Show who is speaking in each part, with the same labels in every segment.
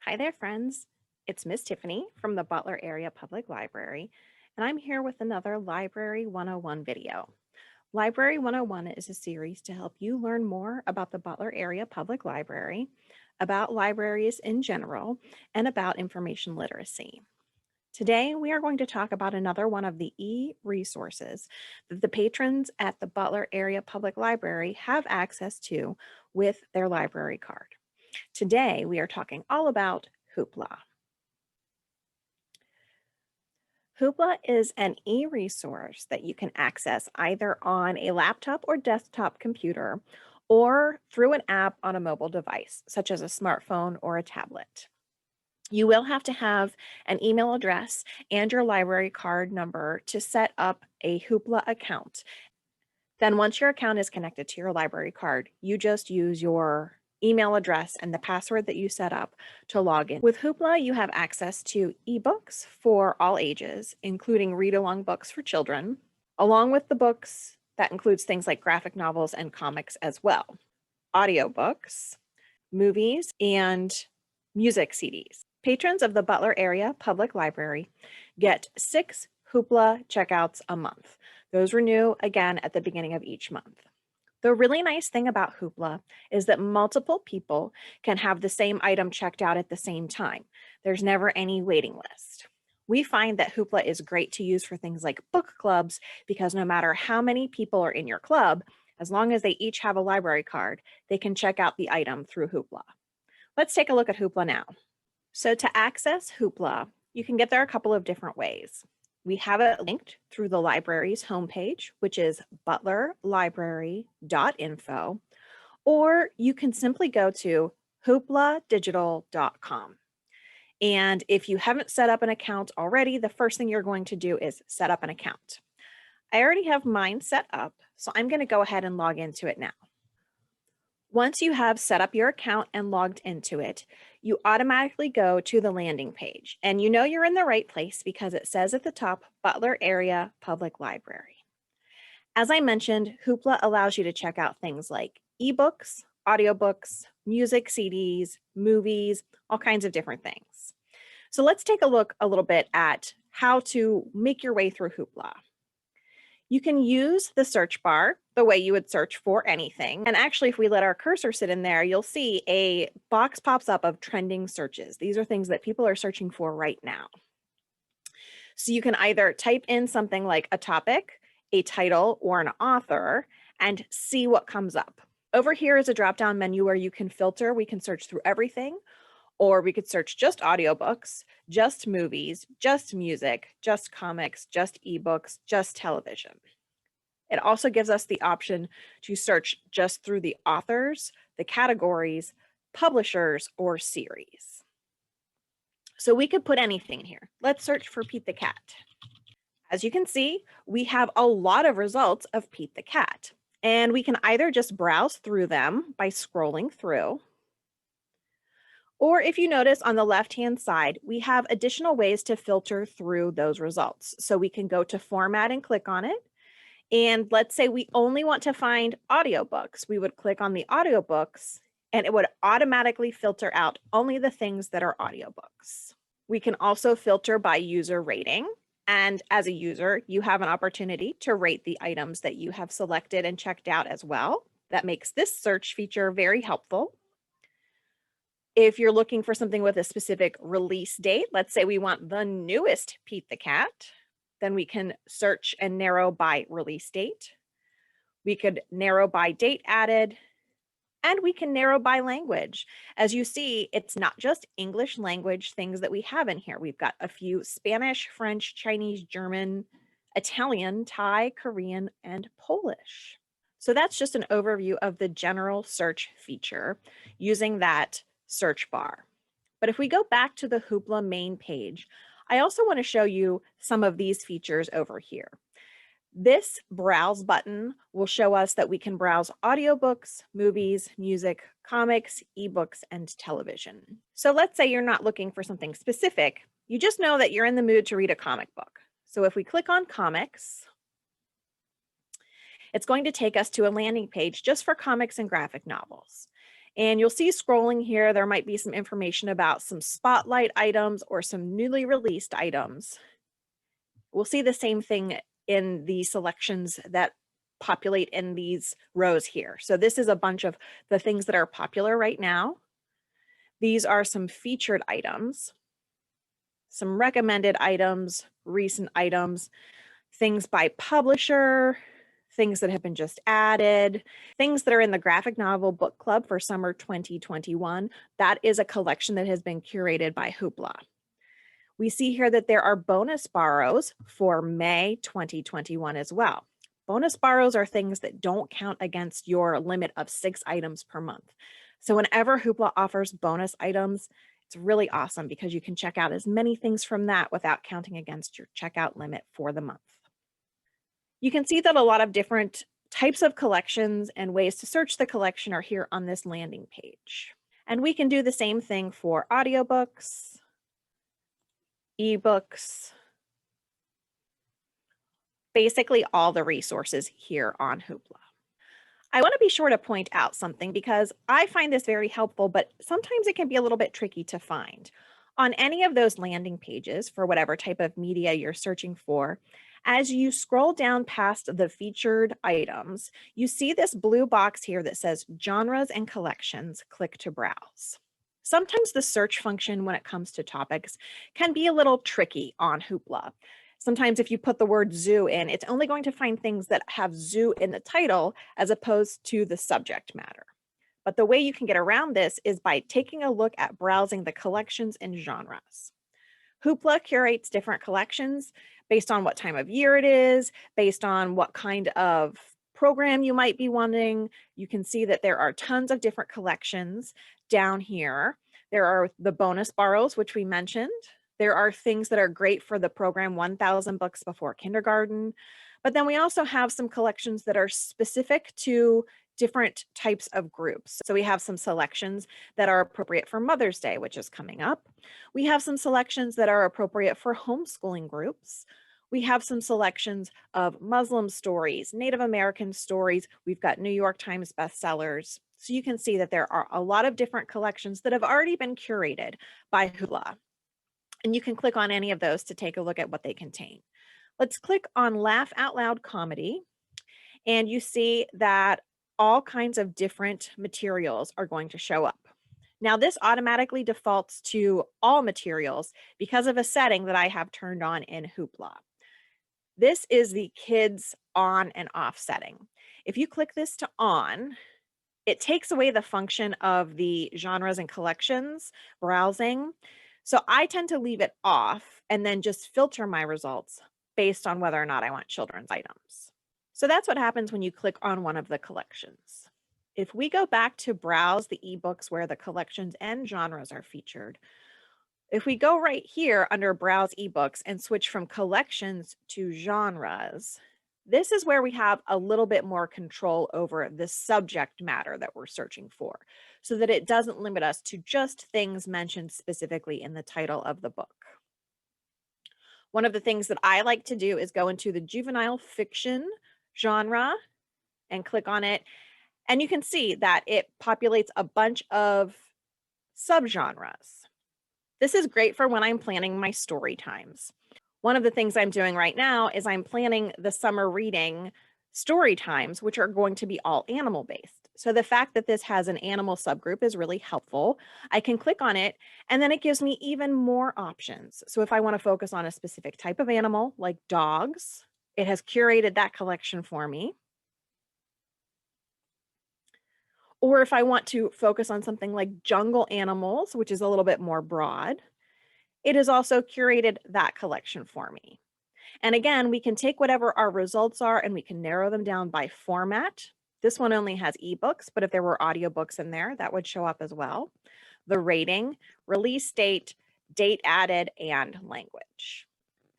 Speaker 1: Hi there, friends. It's Miss Tiffany from the Butler Area Public Library, and I'm here with another Library 101 video. Library 101 is a series to help you learn more about the Butler Area Public Library, about libraries in general, and about information literacy. Today, we are going to talk about another one of the e-resources that the patrons at the Butler Area Public Library have access to with their library card. Today, we are talking all about Hoopla. Hoopla is an e-resource that you can access either on a laptop or desktop computer or through an app on a mobile device, such as a smartphone or a tablet. You will have to have an email address and your library card number to set up a Hoopla account. Then once your account is connected to your library card, you just use your email address and the password that you set up to log in. With Hoopla, you have access to ebooks for all ages, including read-along books for children, along with the books that includes things like graphic novels and comics as well, audiobooks, movies, and music CDs. Patrons of the Butler Area Public Library get 6 Hoopla checkouts a month. Those renew again at the beginning of each month. The really nice thing about Hoopla is that multiple people can have the same item checked out at the same time. There's never any waiting list. We find that Hoopla is great to use for things like book clubs because no matter how many people are in your club, as long as they each have a library card, they can check out the item through Hoopla. Let's take a look at Hoopla now. So to access Hoopla, you can get there a couple of different ways. We have it linked through the library's homepage, which is butlerlibrary.info, or you can simply go to hoopladigital.com. And if you haven't set up an account already, the first thing you're going to do is set up an account. I already have mine set up, so I'm going to go ahead and log into it now. Once you have set up your account and logged into it, you automatically go to the landing page. And you know you're in the right place because it says at the top, Butler Area Public Library. As I mentioned, Hoopla allows you to check out things like ebooks, audiobooks, music CDs, movies, all kinds of different things. So let's take a look a little bit at how to make your way through Hoopla. You can use the search bar the way you would search for anything. And actually, if we let our cursor sit in there, you'll see a box pops up of trending searches. These are things that people are searching for right now. So you can either type in something like a topic, a title, or an author and see what comes up. Over here is a drop-down menu where you can filter. We can search through everything, or we could search just audiobooks, just movies, just music, just comics, just ebooks, just television. It also gives us the option to search just through the authors, the categories, publishers, or series. So we could put anything here. Let's search for Pete the Cat. As you can see, we have a lot of results of Pete the Cat, and we can either just browse through them by scrolling through, or if you notice on the left-hand side, we have additional ways to filter through those results. So we can go to Format and click on it. And let's say we only want to find audiobooks. We would click on the audiobooks and it would automatically filter out only the things that are audiobooks. We can also filter by user rating. And as a user, you have an opportunity to rate the items that you have selected and checked out as well. That makes this search feature very helpful. If you're looking for something with a specific release date, let's say we want the newest Pete the Cat, then we can search and narrow by release date. We could narrow by date added, and we can narrow by language. As you see, it's not just English language things that we have in here. We've got a few Spanish, French, Chinese, German, Italian, Thai, Korean, and Polish. So that's just an overview of the general search feature using that search bar. But if we go back to the Hoopla main page, I also want to show you some of these features over here. This browse button will show us that we can browse audiobooks, movies, music, comics, ebooks, and television. So let's say you're not looking for something specific, you just know that you're in the mood to read a comic book. So if we click on comics, it's going to take us to a landing page just for comics and graphic novels. And you'll see scrolling here, there might be some information about some spotlight items or some newly released items. We'll see the same thing in the selections that populate in these rows here. So this is a bunch of the things that are popular right now. These are some featured items, some recommended items, recent items, things by publisher, things that have been just added, things that are in the graphic novel book club for summer 2021. That is a collection that has been curated by Hoopla. We see here that there are bonus borrows for May 2021 as well. Bonus borrows are things that don't count against your limit of 6 items per month. So whenever Hoopla offers bonus items, it's really awesome because you can check out as many things from that without counting against your checkout limit for the month. You can see that a lot of different types of collections and ways to search the collection are here on this landing page. And we can do the same thing for audiobooks, ebooks, basically all the resources here on Hoopla. I want to be sure to point out something because I find this very helpful, but sometimes it can be a little bit tricky to find. On any of those landing pages for whatever type of media you're searching for, as you scroll down past the featured items, you see this blue box here that says genres and collections, click to browse. Sometimes the search function when it comes to topics can be a little tricky on Hoopla. Sometimes if you put the word zoo in, it's only going to find things that have zoo in the title as opposed to the subject matter. But the way you can get around this is by taking a look at browsing the collections and genres. Hoopla curates different collections based on what time of year it is, based on what kind of program you might be wanting. You can see that there are tons of different collections down here. There are the bonus borrows, which we mentioned. There are things that are great for the program 1,000 Books Before Kindergarten. But then we also have some collections that are specific to different types of groups. So we have some selections that are appropriate for Mother's Day, which is coming up. We have some selections that are appropriate for homeschooling groups. We have some selections of Muslim stories, Native American stories. We've got New York Times bestsellers. So you can see that there are a lot of different collections that have already been curated by Hoopla. And you can click on any of those to take a look at what they contain. Let's click on Laugh Out Loud Comedy, and you see that all kinds of different materials are going to show up. Now, this automatically defaults to all materials because of a setting that I have turned on in Hoopla. This is the kids on and off setting. If you click this to on, it takes away the function of the genres and collections browsing. So I tend to leave it off and then just filter my results based on whether or not I want children's items. So that's what happens when you click on one of the collections. If we go back to browse the ebooks where the collections and genres are featured, if we go right here under browse ebooks and switch from collections to genres, this is where we have a little bit more control over the subject matter that we're searching for, so that it doesn't limit us to just things mentioned specifically in the title of the book. One of the things that I like to do is go into the juvenile fiction genre and click on it. And you can see that it populates a bunch of subgenres. This is great for when I'm planning my story times. One of the things I'm doing right now is I'm planning the summer reading story times, which are going to be all animal based. So the fact that this has an animal subgroup is really helpful. I can click on it and then it gives me even more options. So if I want to focus on a specific type of animal like dogs, it has curated that collection for me. Or if I want to focus on something like jungle animals, which is a little bit more broad, it has also curated that collection for me. And again, we can take whatever our results are and we can narrow them down by format. This one only has ebooks, but if there were audiobooks in there, that would show up as well. The rating, release date, date added, and language.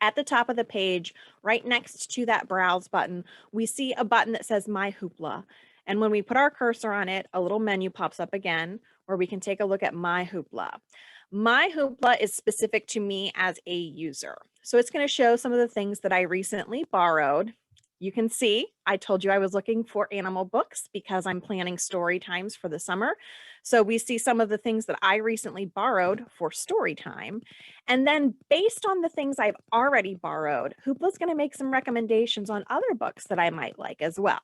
Speaker 1: At the top of the page, right next to that browse button, we see a button that says My Hoopla. And when we put our cursor on it, a little menu pops up again where we can take a look at My Hoopla. My Hoopla is specific to me as a user. So it's going to show some of the things that I recently borrowed. You can see I told you I was looking for animal books because I'm planning story times for the summer. So we see some of the things that I recently borrowed for story time. And then based on the things I've already borrowed, Hoopla's going to make some recommendations on other books that I might like as well.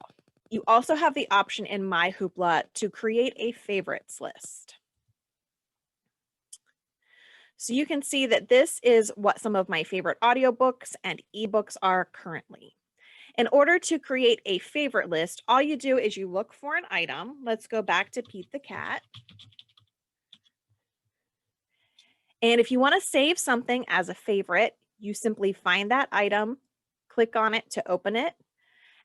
Speaker 1: You also have the option in My Hoopla to create a favorites list. So you can see that this is what some of my favorite audiobooks and ebooks are currently. In order to create a favorite list, all you do is you look for an item. Let's go back to Pete the Cat. And if you want to save something as a favorite, you simply find that item, click on it to open it,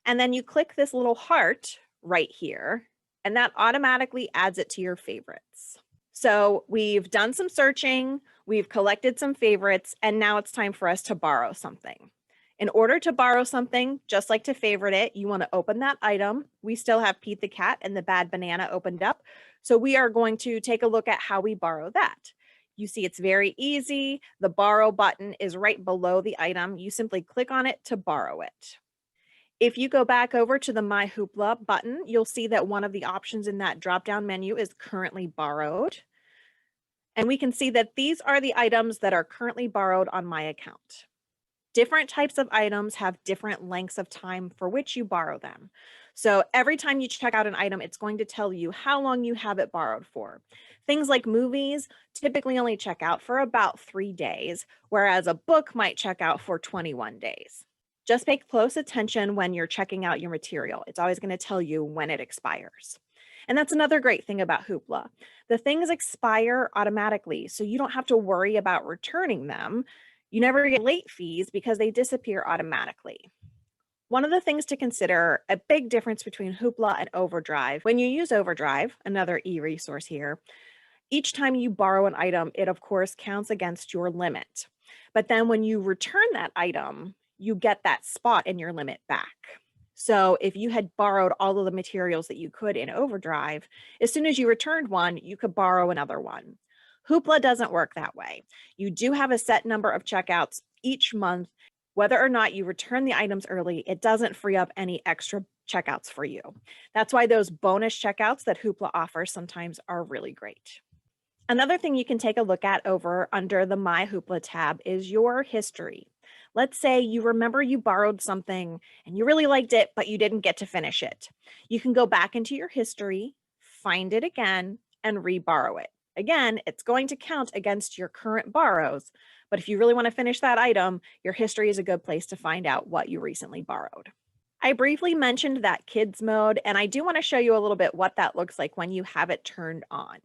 Speaker 1: and then you click this little heart right here, and that automatically adds it to your favorites. So we've done some searching, we've collected some favorites, and now it's time for us to borrow something. In order to borrow something, just like to favorite it, you want to open that item. We still have Pete the Cat and the Bad Banana opened up. So we are going to take a look at how we borrow that. You see it's very easy. The borrow button is right below the item. You simply click on it to borrow it. If you go back over to the My Hoopla button, you'll see that one of the options in that drop-down menu is currently borrowed. And we can see that these are the items that are currently borrowed on my account. Different types of items have different lengths of time for which you borrow them. So every time you check out an item, it's going to tell you how long you have it borrowed for. Things like movies typically only check out for about 3 days, whereas a book might check out for 21 days. Just pay close attention when you're checking out your material. It's always going to tell you when it expires. And that's another great thing about Hoopla. The things expire automatically, so you don't have to worry about returning them. You never get late fees because they disappear automatically. One of the things to consider, a big difference between Hoopla and Overdrive. When you use Overdrive, another e-resource here, each time you borrow an item, it of course counts against your limit. But then when you return that item, you get that spot in your limit back. So if you had borrowed all of the materials that you could in Overdrive, as soon as you returned one, you could borrow another one. Hoopla doesn't work that way. You do have a set number of checkouts each month. Whether or not you return the items early, it doesn't free up any extra checkouts for you. That's why those bonus checkouts that Hoopla offers sometimes are really great. Another thing you can take a look at over under the My Hoopla tab is your history. Let's say you remember you borrowed something and you really liked it, but you didn't get to finish it. You can go back into your history, find it again, and re-borrow it. Again, it's going to count against your current borrows, but if you really want to finish that item, your history is a good place to find out what you recently borrowed. I briefly mentioned that kids mode, and I do want to show you a little bit what that looks like when you have it turned on.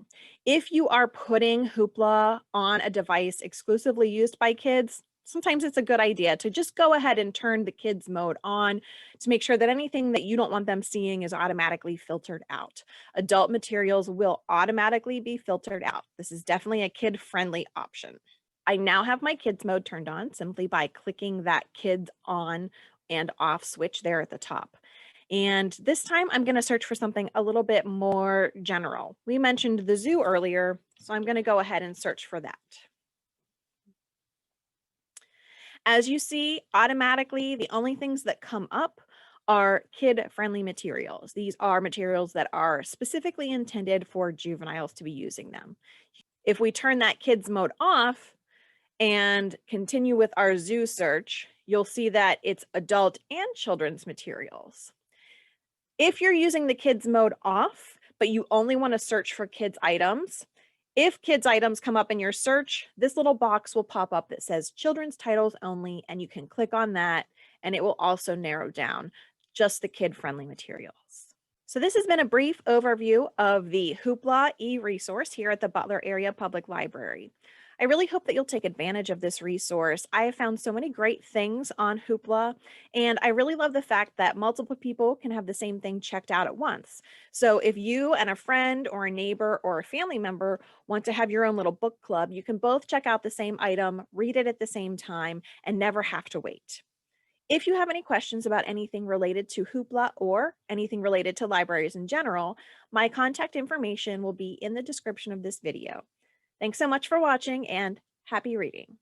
Speaker 1: If you are putting Hoopla on a device exclusively used by kids, sometimes it's a good idea to just go ahead and turn the kids mode on to make sure that anything that you don't want them seeing is automatically filtered out. Adult materials will automatically be filtered out. This is definitely a kid-friendly option. I now have my kids mode turned on simply by clicking that kids on and off switch there at the top. And this time I'm going to search for something a little bit more general. We mentioned the zoo earlier, so I'm going to go ahead and search for that. As you see, automatically, the only things that come up are kid-friendly materials. These are materials that are specifically intended for juveniles to be using them. If we turn that kids mode off and continue with our zoo search, you'll see that it's adult and children's materials. If you're using the kids mode off, but you only want to search for kids items, if kids items come up in your search, this little box will pop up that says children's titles only, and you can click on that and it will also narrow down just the kid-friendly materials. So this has been a brief overview of the Hoopla e-resource here at the Butler Area Public Library. I really hope that you'll take advantage of this resource. I have found so many great things on Hoopla, and I really love the fact that multiple people can have the same thing checked out at once. So if you and a friend or a neighbor or a family member want to have your own little book club, you can both check out the same item, read it at the same time, and never have to wait. If you have any questions about anything related to Hoopla or anything related to libraries in general, my contact information will be in the description of this video. Thanks so much for watching and happy reading.